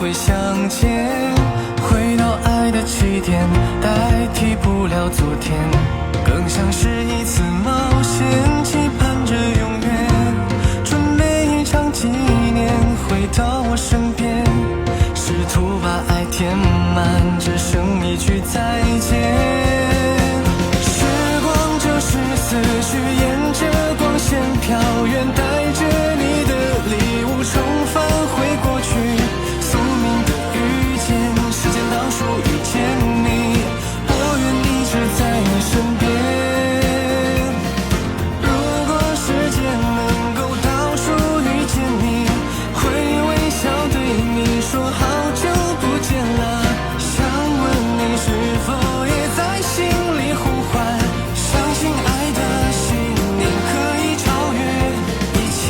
会相见，回到爱的起点，代替不了昨天，更像是一次冒险，期盼着永远，准备一场纪念，回到我身边，试图把爱填满，只剩一句再见。时光就是思绪，沿着光线飘远，带着你的礼物重返回过去，宿命的遇见，时间倒数遇见你，我愿一直在你身边。如果时间能够倒数遇见你，会微笑对你说好久不见了，想问你是否也在心里呼唤，相信爱的信念可以超越一切。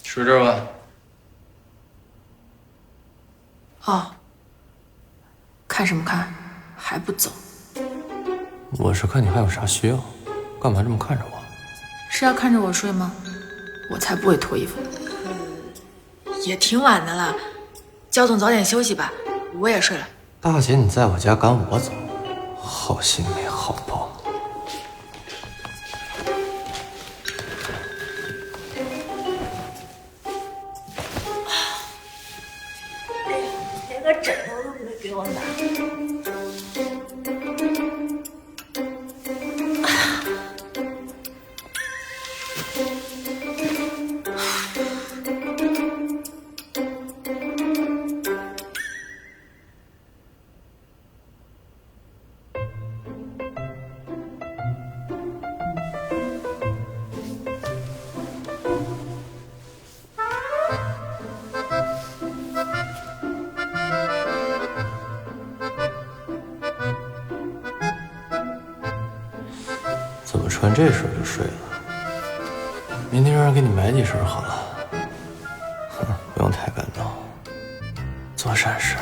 睡这儿吧。哦，看什么看？还不走？我是看你还有啥需要，干嘛这么看着我？是要看着我睡吗？我才不会脱衣服。也挺晚的了，焦总早点休息吧，我也睡了。大姐，你在我家赶我走，好心没好报。连个枕头都没给我拿。怎么穿这身就睡了？明天让人给你买几身好了。哼，不用太感动，做善事。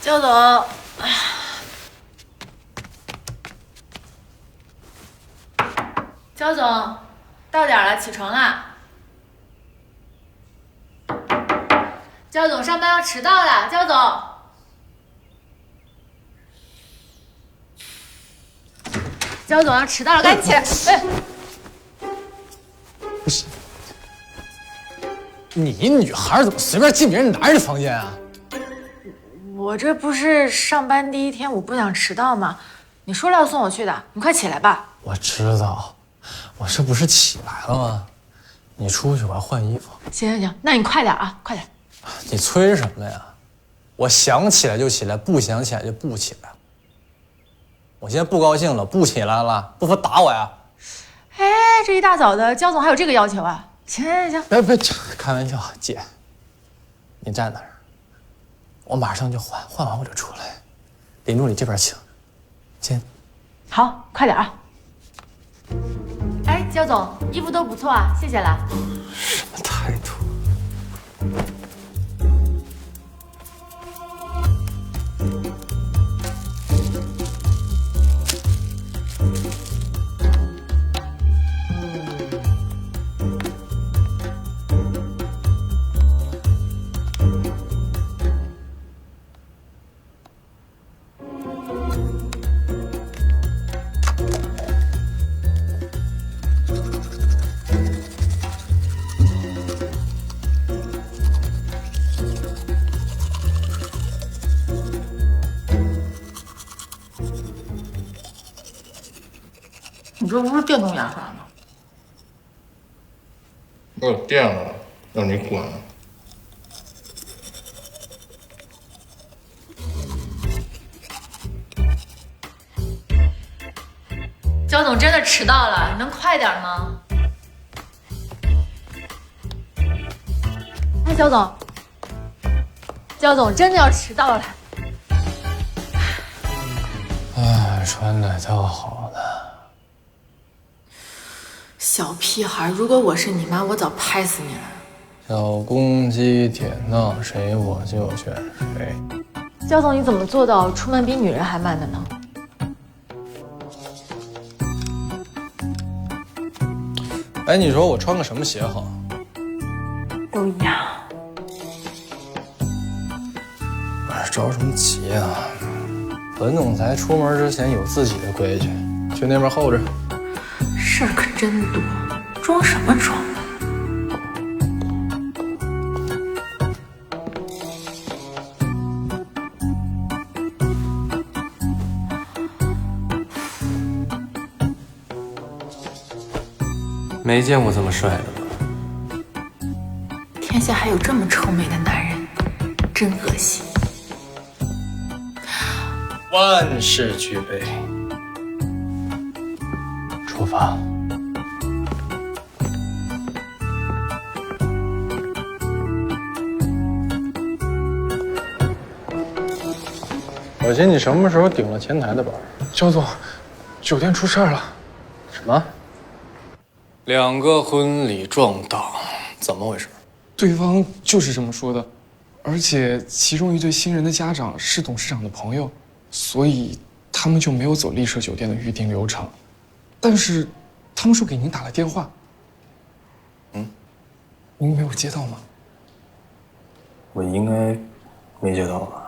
焦总，焦总，到点了，起床啦！焦总上班要迟到了，焦总。焦总要迟到了，赶紧起来！哎，不是，你女孩怎么随便进别人男人的房间啊？我这不是上班第一天，我不想迟到吗？你说了要送我去的，你快起来吧。我知道，我这不是起来了吗？你出去，我要换衣服。行，那你快点啊，快点！你催什么呀？我想起来就起来，不想起来就不起来。我现在不高兴了，不起来了，不服打我呀！哎，这一大早的，焦总还有这个要求啊？行，别，开玩笑，姐，你站那儿，我马上就换，换完我就出来。林助理这边请，亲。好，快点啊！哎，焦总，衣服都不错啊，谢谢了。什么态度？你这不是电动牙刷吗？没有电了，让你滚！焦总真的迟到了，你能快点吗？哎，焦总，焦总真的要迟到了。哎，穿的倒好的。小屁孩，如果我是你妈，我早拍死你了。小公鸡舔到谁，我就选谁。焦总，你怎么做到出门比女人还慢的呢？哎，你说我穿个什么鞋好？都一样。着什么急啊？本总裁出门之前有自己的规矩，去那边候着。事儿可真多，装什么装？没见过这么帅的吧？天下还有这么臭美的男人，真恶心。万事俱备，出发。小新，你什么时候顶了前台的班？焦总，酒店出事儿了。什么？2个婚礼撞档，怎么回事？对方就是这么说的，而且其中一对新人的家长是董事长的朋友，所以他们就没有走丽舍酒店的预定流程。但是他们说给您打了电话，您没有接到吗？我应该没接到吧？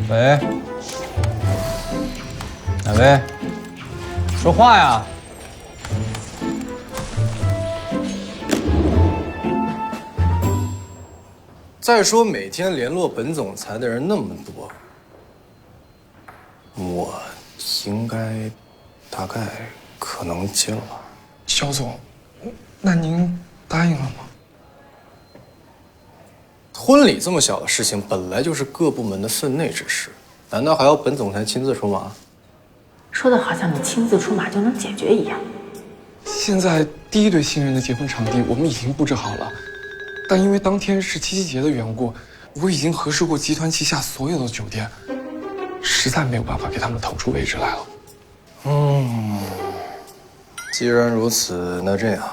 喂，哪位？说话呀！再说每天联络本总裁的人那么多，我应该大概可能接了吧。焦总，那您答应了吗？婚礼这么小的事情，本来就是各部门的分内之事，难道还要本总裁亲自出马？说的好像你亲自出马就能解决一样。现在第一对新人的结婚场地我们已经布置好了，但因为当天是七夕节的缘故，我已经核实过集团旗下所有的酒店，实在没有办法给他们腾出位置来了。既然如此，那这样，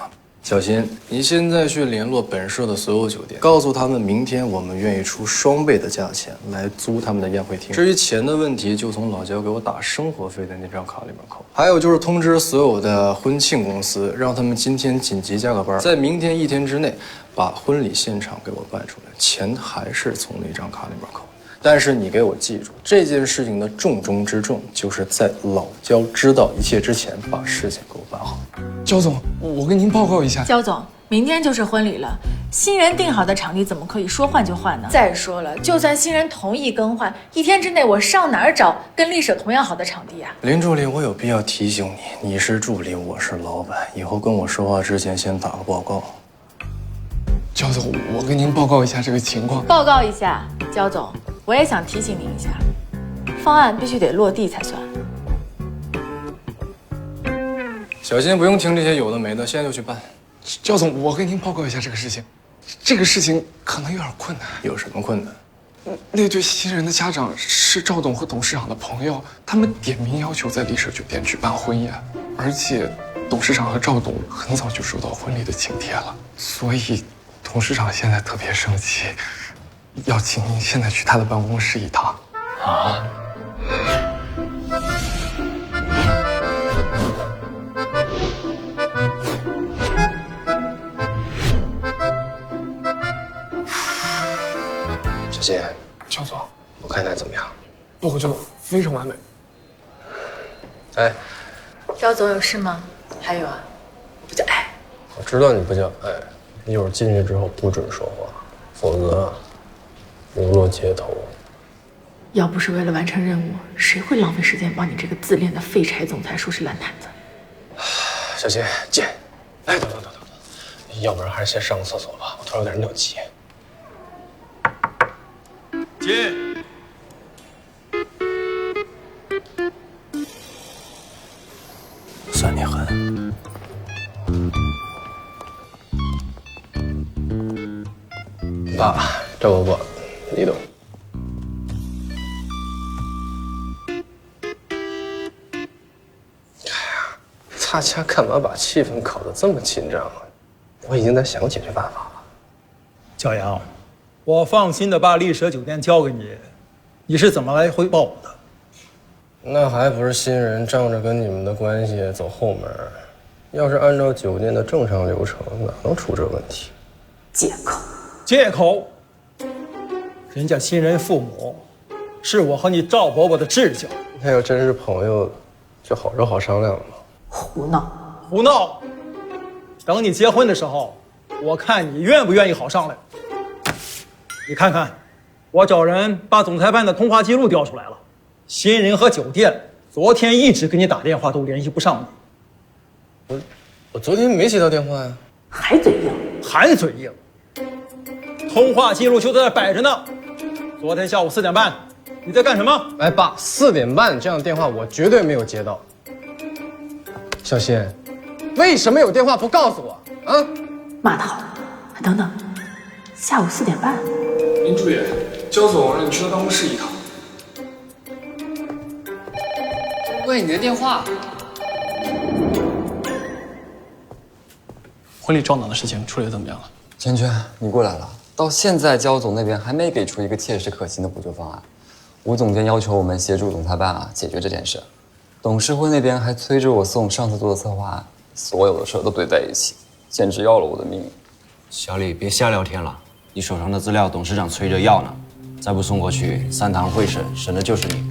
小新，你现在去联络本市的所有酒店，告诉他们明天我们愿意出双倍的价钱来租他们的宴会厅。至于钱的问题，就从老焦给我打生活费的那张卡里面扣。还有就是通知所有的婚庆公司，让他们今天紧急加个班，在明天1天之内把婚礼现场给我办出来，钱还是从那张卡里面扣。但是你给我记住，这件事情的重中之重，就是在老焦知道一切之前，把事情给我办好。焦总，我跟您报告一下，焦总，明天就是婚礼了，新人定好的场地怎么可以说换就换呢？再说了，就算新人同意更换，1天之内我上哪儿找跟丽舍同样好的场地啊？林助理，我有必要提醒你，你是助理，我是老板，以后跟我说话之前先打个报告。焦总，我跟您报告一下这个情况。报告一下，焦总，我也想提醒您一下，方案必须得落地才算。小新，不用听这些有的没的，现在就去办。焦总，我跟您报告一下这个事情，这个事情可能有点困难。有什么困难？那对新人的家长是赵董和董事长的朋友，他们点名要求在丽舍酒店举办婚宴，而且董事长和赵董很早就收到婚礼的请帖了，所以董事长现在特别生气，要请您现在去他的办公室一趟。啊？小新，焦总，我看他怎么样？报告焦总，非常完美。哎，焦总有事吗？还有啊，我不叫爱。我知道你不叫哎，一会儿进去之后不准说话，否则流落街头。要不是为了完成任务，谁会浪费时间帮你这个自恋的废柴总裁收拾烂摊子？小新，见。哎，等，要不然还是先上个厕所吧，我突然有点尿急。进。算你狠。爸，赵伯伯，你懂。大家干嘛把气氛搞得这么紧张啊？我已经在想解决办法了。小杨，我放心的把丽舍酒店交给你，你是怎么来汇报我的？那还不是新人仗着跟你们的关系走后门？要是按照酒店的正常流程，哪能出这问题？借口！借口！人家新人父母是我和你赵伯伯的至交。那要真是朋友，就好说好商量了嘛。胡闹！胡闹！等你结婚的时候，我看你愿不愿意好商量。你看看，我找人把总裁办的通话记录调出来了。新人和酒店昨天一直给你打电话，都联系不上你。我昨天没接到电话呀。还嘴硬！还嘴硬！通话记录就在这摆着呢。昨天下午4点半，你在干什么？哎，爸，4点半这样的电话我绝对没有接到。小新，为什么有电话不告诉我啊？骂得好！等等，下午4点半。林主演，焦总让你去他办公室一趟。喂，你的电话。婚礼照囊的事情处理得怎么样了？圈圈，你过来了。到现在，焦总那边还没给出一个切实可行的补救方案。吴总监要求我们协助总裁办解决这件事。董事会那边还催着我送上次做的策划案，所有的事都堆在一起，简直要了我的命。小李，别瞎聊天了，你手上的资料董事长催着要呢，再不送过去，3堂会审，审的就是你。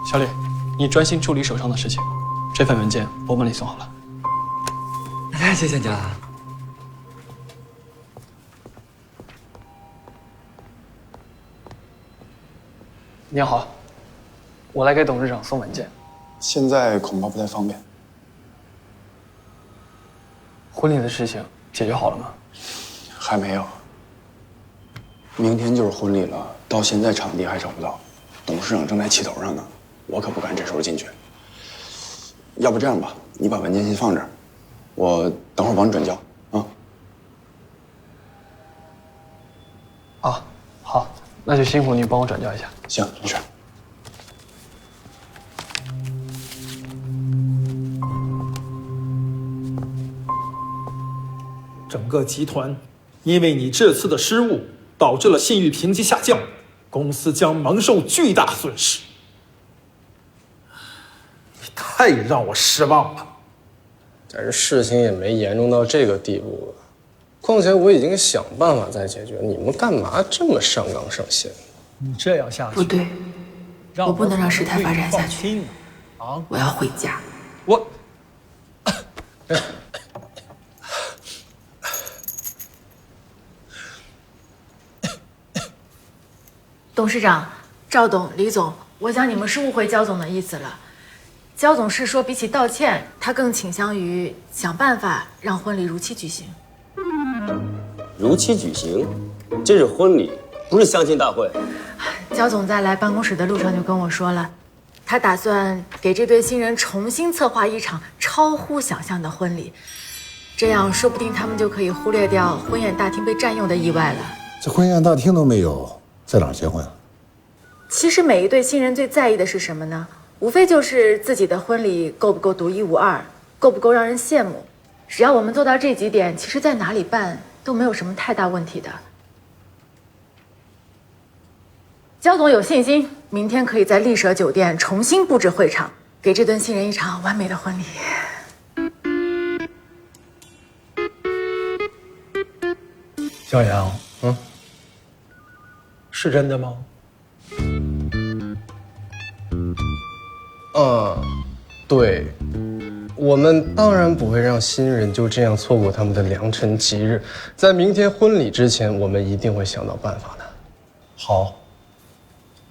小李，你专心处理手上的事情，这份文件我帮你送好了。太谢谢你了。您好，我来给董事长送文件。现在恐怕不太方便。婚礼的事情解决好了吗？还没有。明天就是婚礼了，到现在场地还找不到，董事长正在气头上呢，我可不敢这时候进去。要不这样吧，你把文件先放这儿，我等会儿帮你转交啊。啊，好，那就辛苦你帮我转交一下。行，没事。整个集团因为你这次的失误，导致了信誉评级下降，公司将蒙受巨大损失。你太让我失望了。但是事情也没严重到这个地步吧？况且我已经想办法再解决，你们干嘛这么上纲上线？你这样下去不对，我不能让事态发展下去。我要回家。我，董事长、赵董、李总，我想你们是误会焦总的意思了。焦总是说，比起道歉，他更倾向于想办法让婚礼如期举行。如期举行？这是婚礼，不是相亲大会。焦总在来办公室的路上就跟我说了，他打算给这对新人重新策划一场超乎想象的婚礼，这样说不定他们就可以忽略掉婚宴大厅被占用的意外了。这婚宴大厅都没有，在哪儿结婚啊？其实每一对新人最在意的是什么呢？无非就是自己的婚礼够不够独一无二，够不够让人羡慕。只要我们做到这几点，其实在哪里办都没有什么太大问题的。焦总有信心，明天可以在丽舍酒店重新布置会场，给这对新人一场完美的婚礼。小杨，是真的吗？对，我们当然不会让新人就这样错过他们的良辰吉日，在明天婚礼之前，我们一定会想到办法的。好，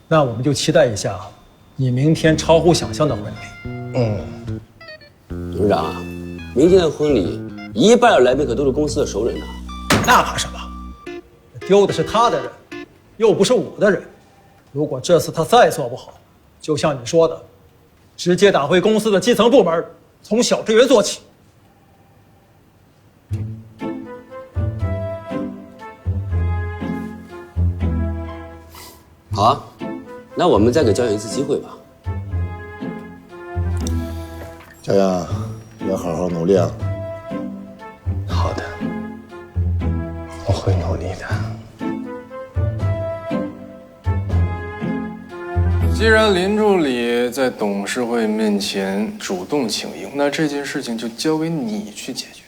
那我们就期待一下你明天超乎想象的婚礼。董事长啊，明天的婚礼一半的来宾可都是公司的熟人啊。那怕什么？丢的是他的人，又不是我的人。如果这次他再做不好，就像你说的，直接打回公司的基层部门，从小职员做起。好啊，那我们再给焦阳一次机会吧。小杨，你要好好努力啊！好的，我会努力的。既然林助理在董事会面前主动请缨，那这件事情就交给你去解决。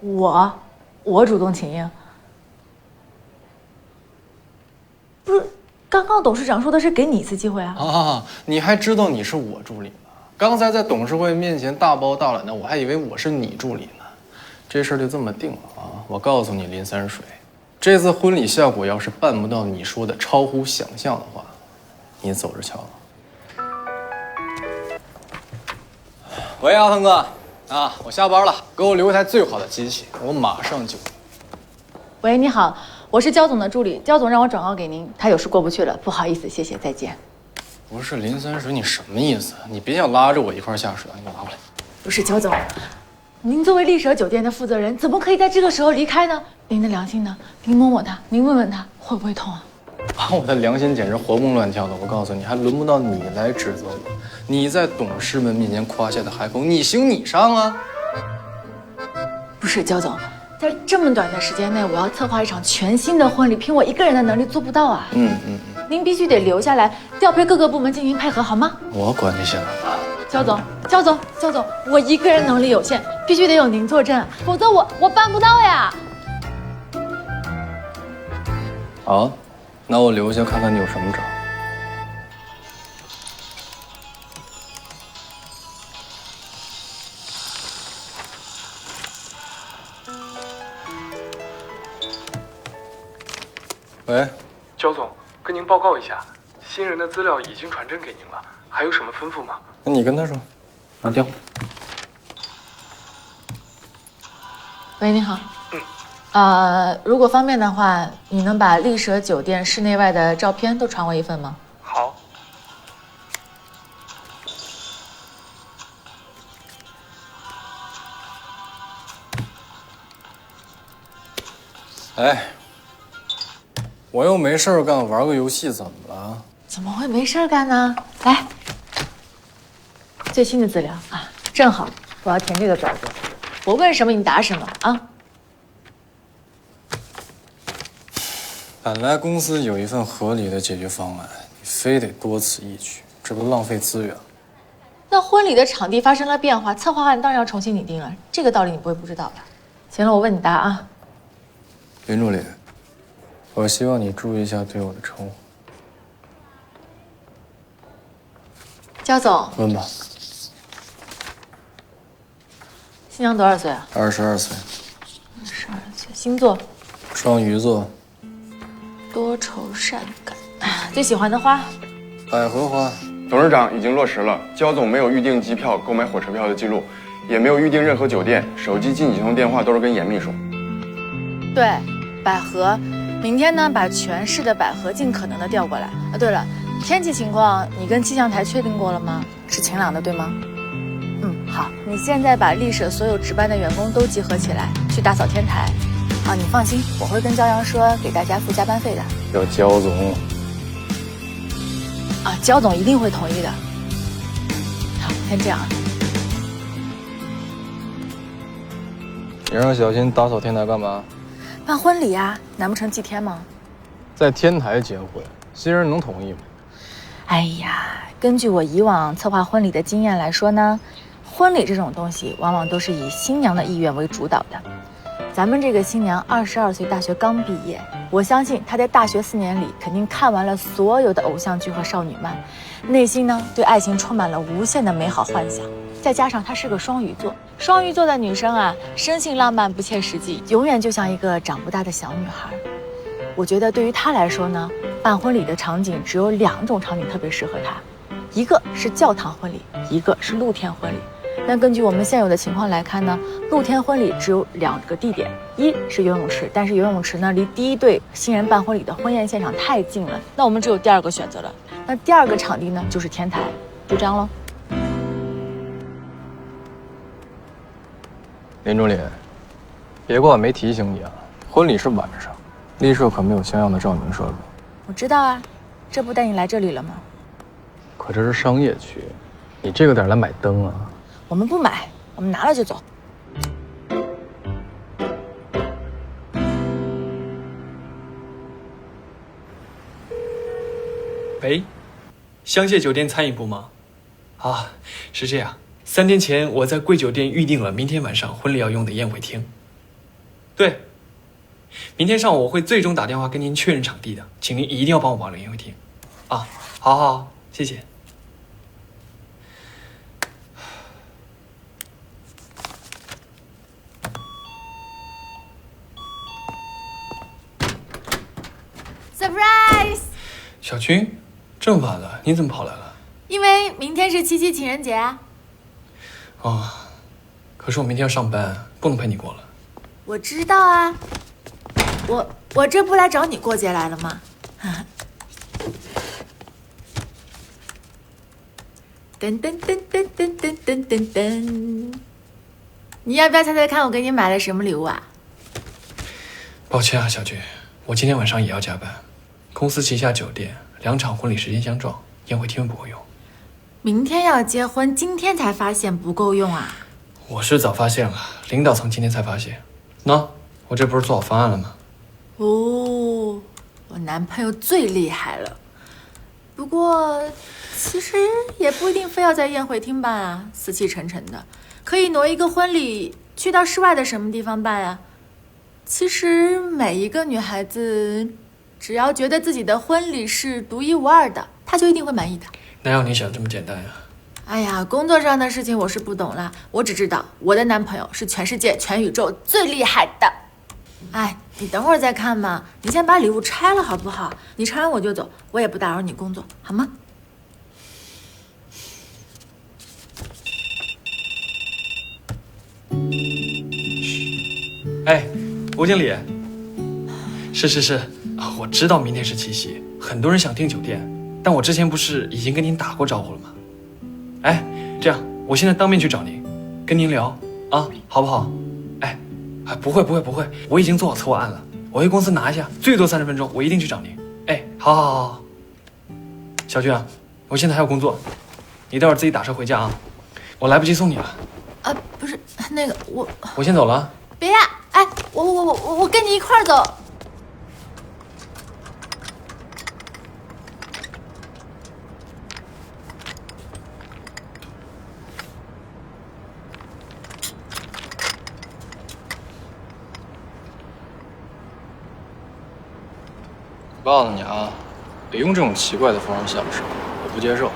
我主动请缨？不是，刚刚董事长说的是给你一次机会啊！啊，你还知道你是我助理吗？刚才在董事会面前大包大揽的，我还以为我是你助理呢。这事儿就这么定了啊！我告诉你，林三水。这次婚礼效果要是办不到你说的超乎想象的话，你走着瞧。喂，阿腾哥，我下班了，给我留一台最好的机器，我马上就。喂，你好，我是焦总的助理，焦总让我转告给您，他有事过不去了，不好意思，谢谢，再见。不是林三水，你什么意思？你别想拉着我一块下水，你拿过来。不是焦总，您作为丽舍酒店的负责人，怎么可以在这个时候离开呢？您的良心呢？您摸摸它，您问问他会不会痛啊？我的良心简直活蹦乱跳的。我告诉你，还轮不到你来指责我。你在董事们面前夸下的海口，你行你上啊！不是焦总，在这么短的时间内，我要策划一场全新的婚礼，凭我一个人的能力做不到啊。您必须得留下来，调配各个部门进行配合，好吗？我管这些干嘛？焦总，我一个人能力有限，必须得有您坐镇，否则我办不到呀。好，那我留下看看你有什么招。喂，焦总，跟您报告一下，新人的资料已经传真给您了，还有什么吩咐吗？那你跟他说，拿电话。喂，你好。如果方便的话，你能把丽舍酒店室内外的照片都传我一份吗？好。哎，我又没事儿干，玩个游戏怎么了？怎么会没事儿干呢？来，最新的资料啊，正好我要填这个表格。我问什么你答什么啊？本来公司有一份合理的解决方案，你非得多此一举，这不浪费资源吗？那婚礼的场地发生了变化，策划案当然要重新拟定了，这个道理你不会不知道吧？行了，我问你答啊。林助理，我希望你注意一下对我的称呼。焦总，问吧。新娘多少岁啊22岁， ？22岁，星座双鱼座，多愁善感。最喜欢的花？百合花。董事长已经落实了，焦总没有预订机票、购买火车票的记录，也没有预订任何酒店，手机近几通电话都是跟严秘书。对，百合。明天呢，把全市的百合尽可能的调过来。啊，对了，天气情况你跟气象台确定过了吗？是晴朗的，对吗？好，你现在把丽舍所有值班的员工都集合起来，去打扫天台。啊，你放心，我会跟焦阳说，给大家付加班费的。叫焦总。啊，焦总一定会同意的。好，先这样。你让小新打扫天台干嘛？办婚礼啊，难不成祭天吗？在天台结婚，新人能同意吗？哎呀，根据我以往策划婚礼的经验来说呢，婚礼这种东西往往都是以新娘的意愿为主导的。咱们这个新娘22岁，大学刚毕业，我相信她在大学4年里肯定看完了所有的偶像剧和少女漫，内心呢对爱情充满了无限的美好幻想。再加上她是个双鱼座，双鱼座的女生啊，生性浪漫不切实际，永远就像一个长不大的小女孩。我觉得对于她来说呢，办婚礼的场景只有2种场景特别适合她，一个是教堂婚礼，一个是露天婚礼。那根据我们现有的情况来看呢，露天婚礼只有2个地点，一是游泳池，但是游泳池呢离第一对新人办婚礼的婚宴现场太近了，那我们只有第2个选择了。那第2个场地呢就是天台，就这样喽。林助理，别怪我没提醒你啊，婚礼是晚上，丽舍可没有像样的照明设备。我知道啊，这不带你来这里了吗？可这是商业区，你这个点来买灯啊？我们不买，我们拿了就走。喂，香榭酒店餐饮部吗？啊，是这样，3天前我在贵酒店预定了明天晚上婚礼要用的宴会厅。对，明天上午我会最终打电话跟您确认场地的，请您一定要帮我保留宴会厅。啊，好好好，谢谢。Surprise！ 小军，这么晚了，你怎么跑来了？因为明天是7夕情人节啊。哦，可是我明天要上班，不能陪你过了。我知道啊，我这不来找你过节来了吗？噔噔噔噔噔噔噔噔噔，你要不要猜猜看我给你买了什么礼物啊？抱歉啊，小军，我今天晚上也要加班。公司旗下酒店2场婚礼时间相撞，宴会厅不够用。明天要结婚，今天才发现不够用啊？我是早发现了，领导层今天才发现。喏，我这不是做好方案了吗？哦，我男朋友最厉害了。不过，其实也不一定非要在宴会厅办啊，死气沉沉的，可以挪一个婚礼去到室外的什么地方办啊？其实每一个女孩子，只要觉得自己的婚礼是独一无二的，她就一定会满意的。哪有你想这么简单呀？哎呀，工作上的事情我是不懂啦，我只知道我的男朋友是全世界全宇宙最厉害的。哎，你等会儿再看嘛，你先把礼物拆了好不好？你拆完我就走，我也不打扰你工作，好吗？哎，吴经理，是啊，我知道明天是7夕，很多人想订酒店，但我之前不是已经跟您打过招呼了吗？哎，这样，我现在当面去找您，跟您聊啊，好不好？哎，不会，我已经做好策划案了，我回公司拿一下，最多30分钟，我一定去找您。哎，好，小军啊，我现在还有工作，你待会儿自己打车回家啊，我来不及送你了。不是，那个我先走了。别呀！哎，我跟你一块儿走。告诉你啊，别用这种奇怪的方式享受，我不接受。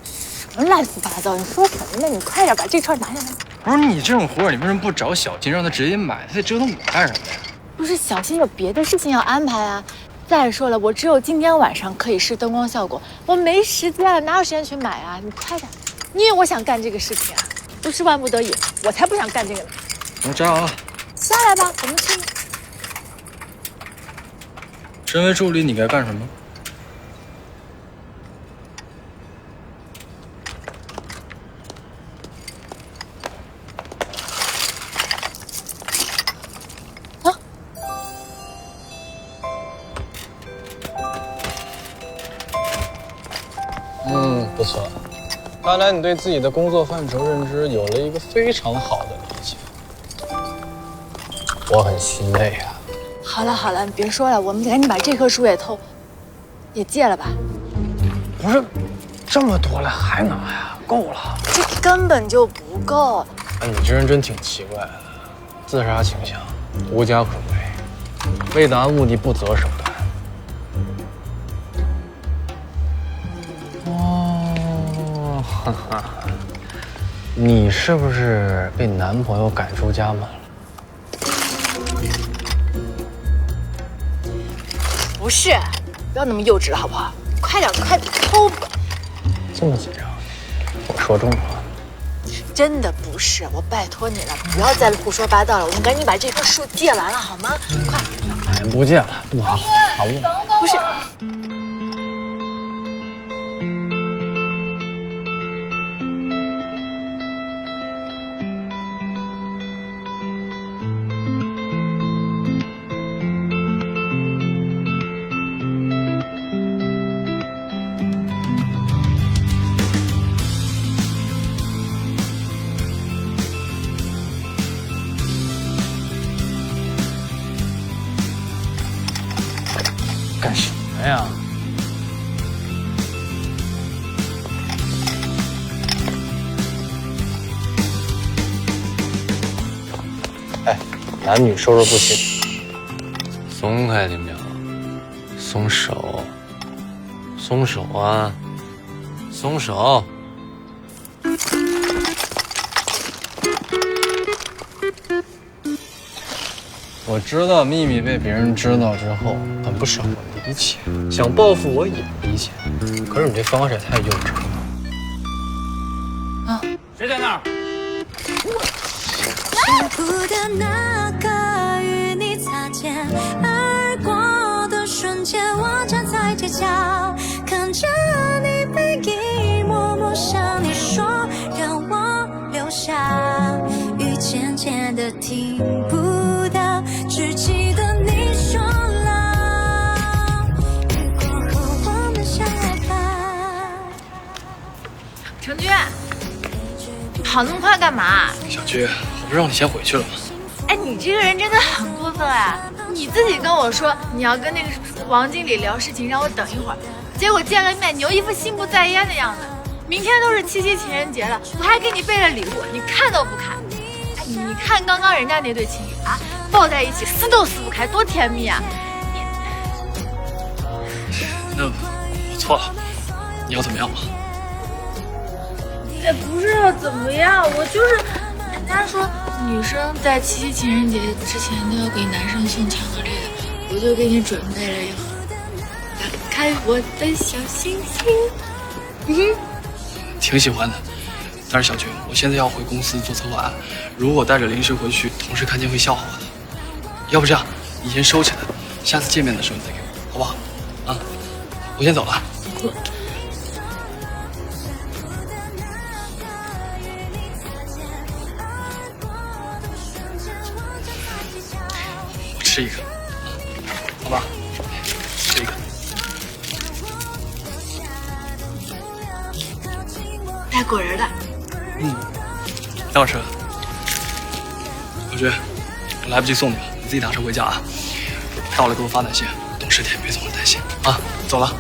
什么乱七八糟？你说什么呢？你快点把这串拿下来。不是你这种活儿，你为什么不找小金让他直接买？他得折腾我干什么呀？不是小新有别的事情要安排啊。再说了，我只有今天晚上可以试灯光效果，我没时间了，哪有时间去买啊？你快点！你以为我想干这个事情啊？不是万不得已，我才不想干这个呢。我加油啊！下来吧，我们去。身为助理，你该干什么？不错，看来你对自己的工作范畴认知有了一个非常好的理解。我很心累啊。好了好了，你别说了，我们赶紧把这棵树也借了吧。不是，这么多了还拿呀？够了。这根本就不够。哎，你这人真挺奇怪的，自杀倾向，无家可归，为达目的不择手段。哦，哈哈，你是不是被男朋友赶出家门了？不是，不要那么幼稚了，好不好？快点偷吧。这么紧张？我说中了。真的不是，我拜托你了，不要再胡说八道了。我们赶紧把这棵树借完了，好吗？快！哎，不借了，不好，好不？不是。干什么呀？哎，男女授受不亲。松开，林淼，松手，松手啊，松手。我知道秘密被别人知道之后很不舍，我理解，想报复我也理解，可是你这方式也太幼稚了。啊，谁在那儿？幸福的那刻与你擦肩而过的瞬间，我站在街角，看着你背影，默默向你说，让我留下，雨渐渐的停不到，只记得你说了，雨过后我们相爱吧。程军，跑那么快干嘛？小菊，我不是让你先回去了吗？哎，你这个人真的很过分啊！你自己跟我说你要跟那个王经理聊事情，让我等一会儿，结果见了面，你又一副心不在焉的样子。明天都是七夕情人节了，我还给你备了礼物，你看都不看。哎，你看刚刚人家那对情侣啊，抱在一起撕都撕不开，多甜蜜啊！那我错了，你要怎么样吗？哎，不是要怎么样，我就是人家说女生在七夕情人节之前都要给男生送巧克力的，我就给你准备了一盒。打开我的小星星。挺喜欢的，但是小菊，我现在要回公司做策划案，如果带着零食回去，同事看见会笑话我的。要不这样，你先收起来，下次见面的时候你再给我，好不好？啊，我先走了。我吃一个，好吧？吃一个。带果仁的。等会儿车。老徐，来不及送你了，你自己打车回家啊。到了给我发短信，懂事点，别总是担心啊。走了。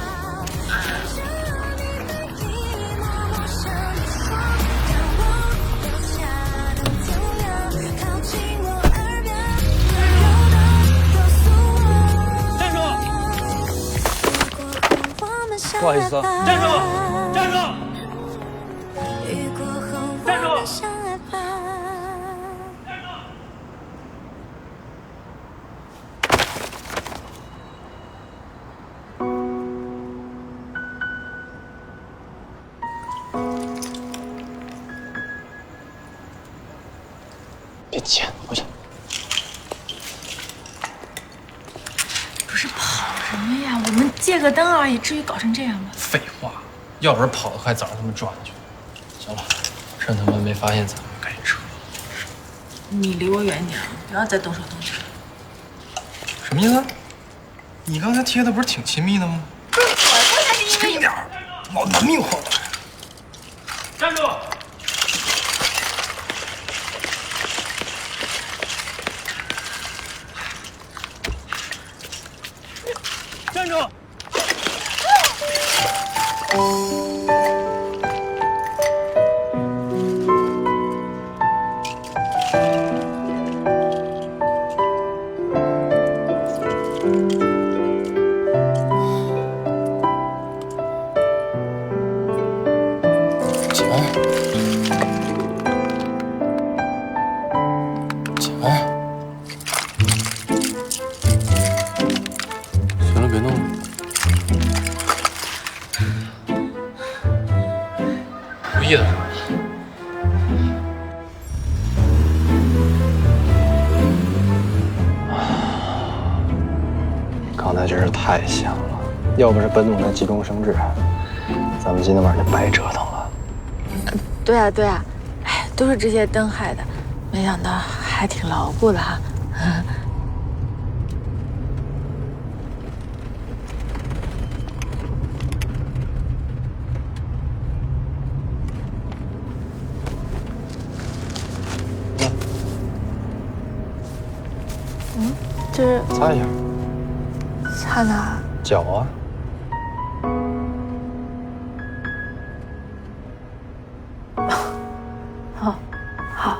不好意思啊，站住！站住！站住！别急，回去。不是跑什么呀？我们借个灯而已，至于搞成这样吗？废话，要不是跑得快，早让他们抓进去。行了，趁他们没发现咱们，赶紧撤。你离我远点，不要再动手动脚。什么意思？你刚才贴的不是挺亲密的吗？轻点儿，老拿命换来。站住！站住！起来，起来。行了，别弄了。故意的是吧？刚才真是太香了，要不是本总那急中生智，咱们今天晚上就白折腾了。对啊，对啊，哎，都是这些灯害的，没想到还挺牢固的哈。这擦一下。擦哪？脚啊。好，好。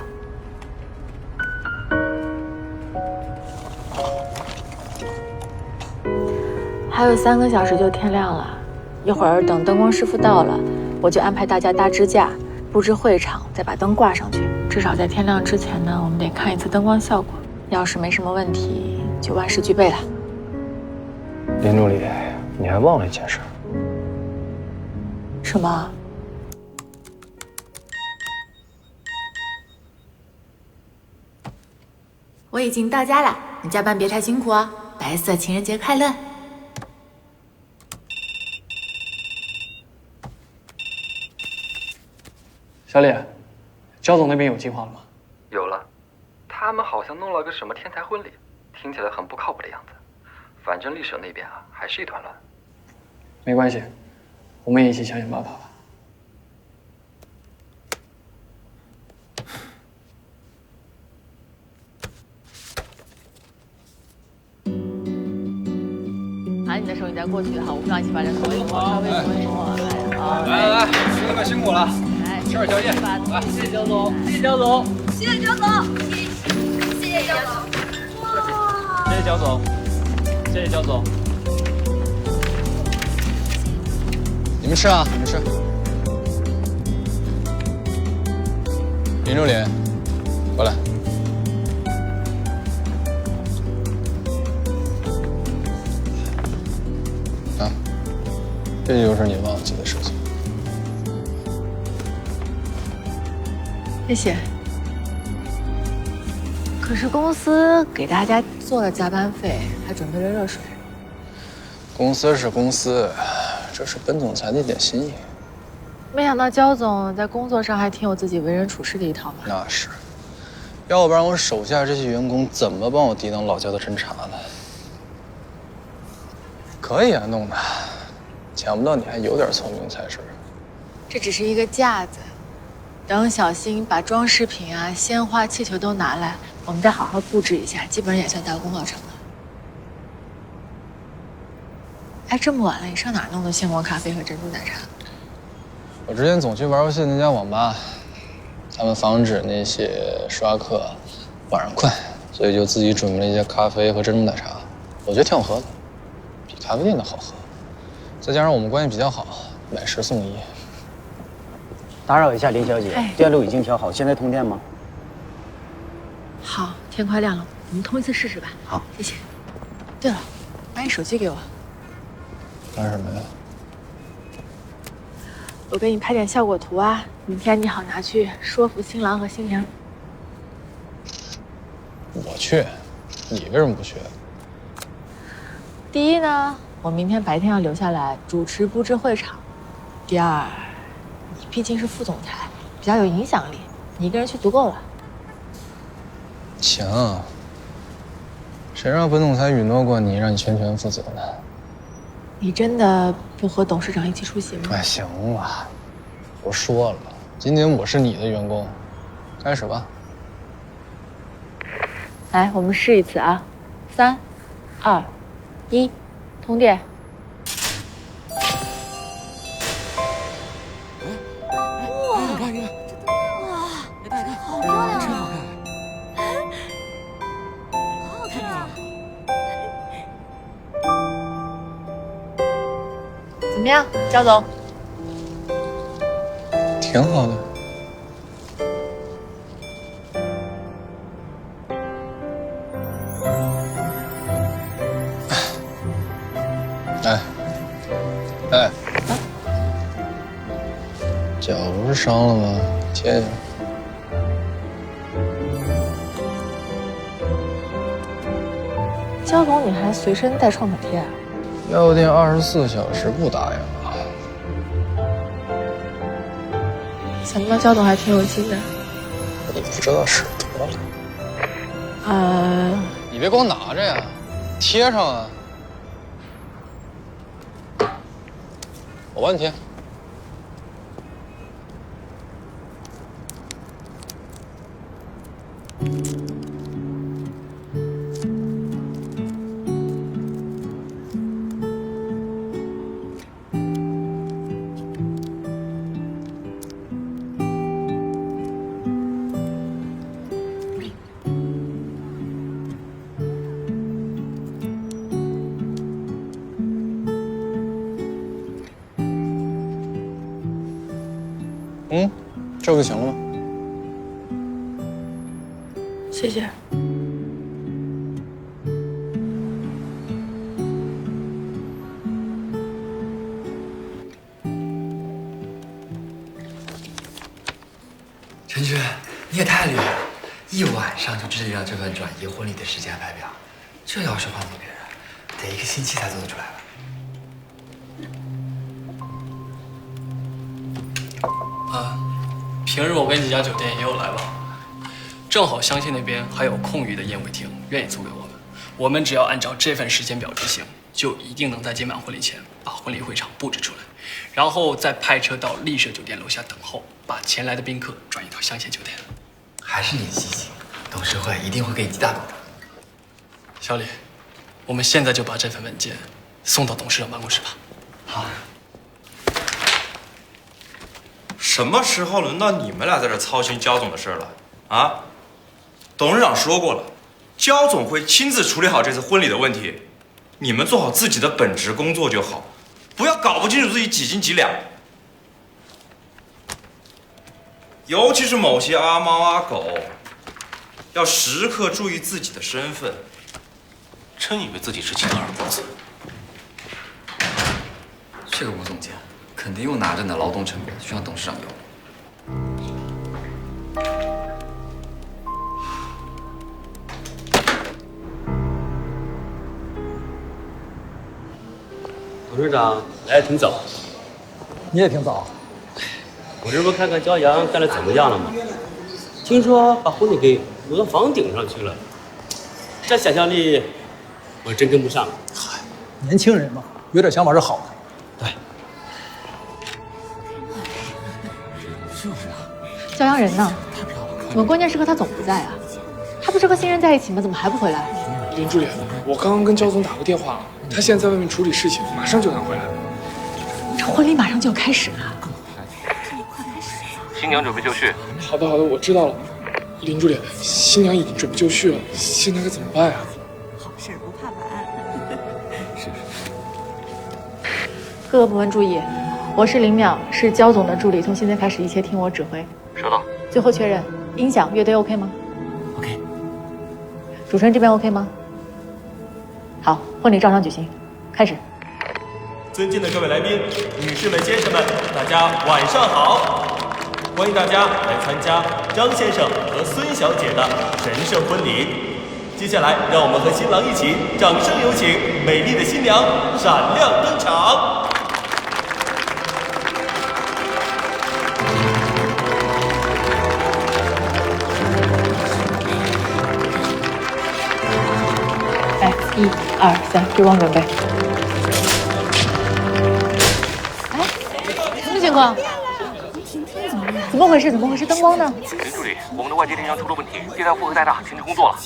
还有3个小时就天亮了，一会儿等灯光师傅到了，我就安排大家搭支架，布置会场，再把灯挂上去。至少在天亮之前呢，我们得看一次灯光效果。要是没什么问题，就万事俱备了。林助理，你还忘了一件事。什么？我已经到家了，你加班别太辛苦哦。白色情人节快乐！小李，焦总那边有计划了吗？有了，他们好像弄了个什么天才婚礼，听起来很不靠谱的样子。反正丽舍那边啊，还是一团乱。没关系，我们也一起想想办法吧。拿你的手，你再过去哈，我们俩一起把这搓一搓，稍微搓一搓。来，兄弟们辛苦了，吃点宵夜。来，谢谢焦总，谢谢焦总，谢谢焦总，谢谢焦总。哇！谢谢焦总，谢谢焦总。你们吃啊，你们吃。林助理，过来。啊，这就是你忘记的事情。谢谢。可是公司给大家做了加班费，还准备了热水。公司是公司，这是本总裁的一点心意。没想到焦总在工作上还挺有自己为人处事的一套嘛。那是，要不然我手下这些员工怎么帮我抵挡老焦的侦查呢？可以啊，弄的，想不到你还有点聪明才是。这只是一个架子，等小新把装饰品啊、鲜花、气球都拿来，我们再好好布置一下，基本上也算大功告成了。哎，这么晚了，你上哪儿弄的现磨咖啡和珍珠奶茶？我之前总去玩游戏的那家网吧，他们防止那些刷客晚上困，所以就自己准备了一些咖啡和珍珠奶茶，我觉得挺好喝的，比咖啡店的好喝。再加上我们关系比较好，买10送1。打扰一下，林小姐，电路已经调好，现在通电吗？好，天快亮了，我们通一次试试吧。好，谢谢。对了，把你手机给我。干什么呀？我给你拍点效果图啊，明天你好拿去说服新郎和新娘。我去，你为什么不去？第一呢，我明天白天要留下来主持布置会场。第二，你毕竟是副总裁，比较有影响力，你一个人去足够了。行，谁让本总裁允诺过你，让你全权负责呢？你真的不和董事长一起出席吗？哎，行了，我说了，今天我是你的员工，开始吧。来，我们试一次啊，3、2、1，通电。哇！你看，哇！好漂亮啊！好好看啊！怎么样，焦总？挺好的。哎，脚不是伤了吗？贴一下。焦总，你还随身带创可贴啊？药店24小时不打烊啊。想不到焦总还挺有心的。我都不知道使多了。你别光拿着呀，贴上啊。我帮你贴。这不就行了吗？谢谢。陈局，你也太厉害了，一晚上就制定了这份转移婚礼的时间安排表。这要是换做别人，得1个星期才做得出来吧？平日我跟几家酒店也有来往，正好乡亲那边还有空余的宴会厅，愿意租给我们。我们只要按照这份时间表执行，就一定能在今晚婚礼前把婚礼会场布置出来，然后再派车到丽舍酒店楼下等候，把前来的宾客转移到乡县酒店。还是你的细心，董事会一定会给你极大保证。小李，我们现在就把这份文件送到董事长办公室吧。好。什么时候轮到你们俩在这操心焦总的事了啊？董事长说过了，焦总会亲自处理好这次婚礼的问题，你们做好自己的本职工作就好，不要搞不清楚自己几斤几两。尤其是某些阿猫阿狗，要时刻注意自己的身份。真以为自己是亲二公子？这个吴总监肯定又拿着你的劳动成果去向董事长要。董事长来的挺早，你也挺早。我这不看看焦阳干的怎么样了吗？听说把婚礼给挪到房顶上去了，这想象力我真跟不上。嗨，年轻人嘛，有点想法是好的。对。就是啊，骄阳人呢？怎么关键时刻他总不在啊？他不是和新人在一起吗？怎么还不回来？林助理，我刚刚跟焦总打过电话了，他现在在外面处理事情，马上就能回来。这婚礼马上就要开始了。新娘准备就绪。好的，我知道了。林助理，新娘已经准备就绪了，现在该怎么办呀？好事不怕晚。各个部门注意，我是林淼，是焦总的助理，从现在开始一切听我指挥。收到。最后确认，音响、乐队 OK 吗 ？OK。主持人这边 OK吗？好，婚礼照常举行，开始。尊敬的各位来宾，女士们、先生们，大家晚上好！欢迎大家来参加张先生和孙小姐的神圣婚礼。接下来，让我们和新郎一起掌声有请美丽的新娘闪亮登场。来，1、2、3，追光准备。哎，什么情况？怎么回事？灯光呢？林助理，我们的外接电箱出了问题，电压负荷太大，停止工作了。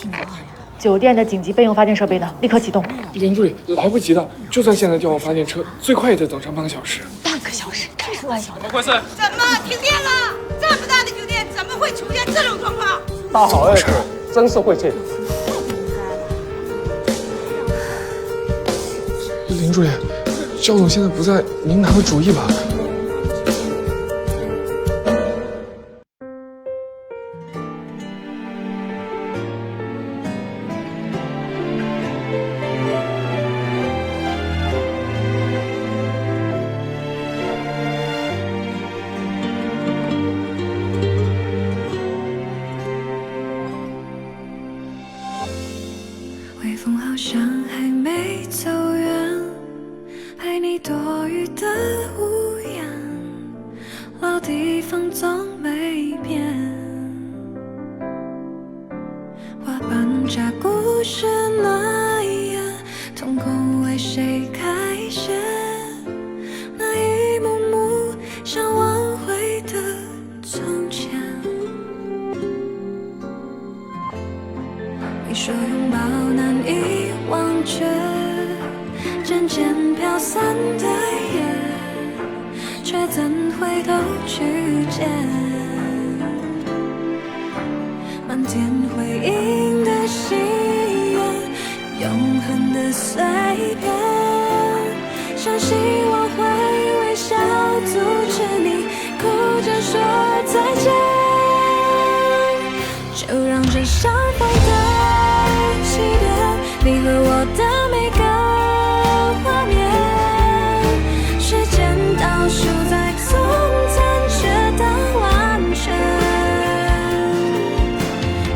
酒店的紧急备用发电设备呢？立刻启动。林助理，来不及的，就算现在调用发电车，最快也得等上半个小时。半个小时？这是乱想的。怎么回事？怎么停电了？这么大的酒店，怎么会出现这种状况？大好二事，真是晦气。林助理，焦总现在不在，您拿个主意吧。微风好像还没走远，陪你躲雨的屋檐，老地方总没变。花瓣加故事那一页，瞳孔为谁开写？那一幕幕想挽回的从前。你说拥抱难以忘却，渐渐飘散的夜，却怎回头去见？漫天回音的喜悦，永恒的碎片，像希望会微笑阻止你哭着说再见。就让这相逢的起点，你和我的每个画面，时间倒数在从残缺到完全。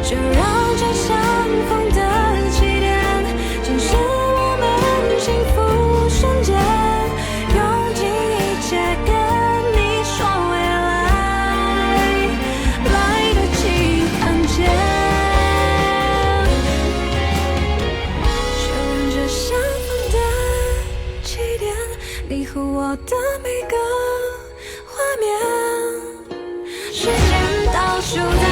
就让这相逢的起点，竟是我们幸福瞬间，用尽一切跟你说未来，来得及看见。你和我的每个画面，时间倒数在